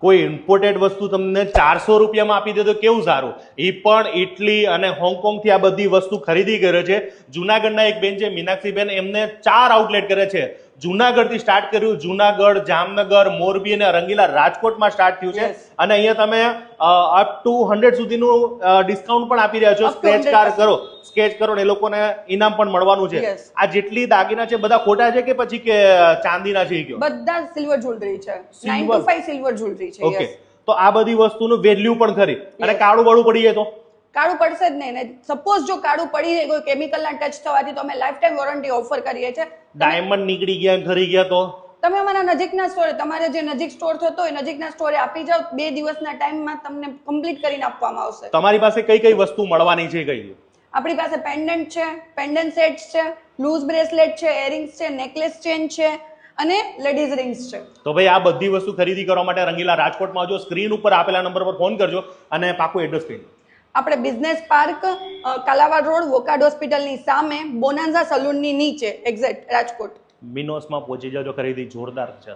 કોઈ ઇમ્પોર્ટેડ વસ્તુ તમને 400 રૂપિયામાં આપી દે તો કેવું સારું. એ પણ ઇટલી અને હોંગકોંગથી આ બધી વસ્તુ ખરીદી કરે છે. જુનાગઢના એક બેન છે મીનાક્ષીબેન, એમને 4 આઉટલેટ કરે છે. જુનાગઢથી સ્ટાર્ટ કર્યું, જુનાગઢ, જામનગર, મોરબી અને રંગીલા રાજકોટમાં સ્ટાર્ટ થયું છે. અને અહીંયા તમે અપ ટુ 100 સુધીનું ડિસ્કાઉન્ટ પણ આપી રહ્યા છો. સ્કેચ કરો ને એ લોકોને ઇનામ પણ મળવાનું છે. આ જેટલી દાગીના છે બધા ખોટા છે કે પછી કે ચાંદીના છે? બધા સિલ્વર જ્વેલરી છે, 9 to 5 સિલ્વર જ્વેલરી છે. ઓકે, તો આ બધી વસ્તુનું વેલ્યુ પણ ખરી. અને કાળું બાળું પડી જાય તો? કાળું પડશે જ નહીં. ને સપોઝ જો કાળું પડી જાય કોઈ કેમિકલના ટચ થવાથી તો અમે લાઈફ ટાઈમ વોરંટી ઓફર કરીએ છીએ. ડાયમંડ નીકળી ગયા, ખરી ગયા તો તમે અમારા નજીકના સ્ટોરે, તમારે જે નજીક સ્ટોર થતો હોય નજીકના સ્ટોરે આપી જાઓ, 2 દિવસના ટાઈમમાં તમને કમ્પ્લીટ કરીને આપવામાં આવશે. તમારી પાસે કઈ કઈ વસ્તુ મળવાની છે? કઈ આપણી પાસે પેન્ડન્ટ છે, પેન્ડન્ટ સેટ્સ છે, લૂઝ બ્રેસલેટ છે, ઇયરિંગ્સ છે, નેકલેસ ચેન છે અને લેડીઝ રિંગ્સ છે. તો ભાઈ આ બધી વસ્તુ ખરીદી કરવા માટે રંગીલા રાજકોટમાં આવજો. સ્ક્રીન ઉપર આપેલા નંબર પર ફોન કરજો અને પાકું એડ્રેસ કહી દો. આપણે business park, Kalawad road, Wockhardt હોસ્પિટલની સામે, બોનાન્ઝા સલૂનની નીચે, એક્ઝેક્ટ રાજકોટ. મિનોસમાં પહોંચી જજો. ખરીદી જોરદાર છે.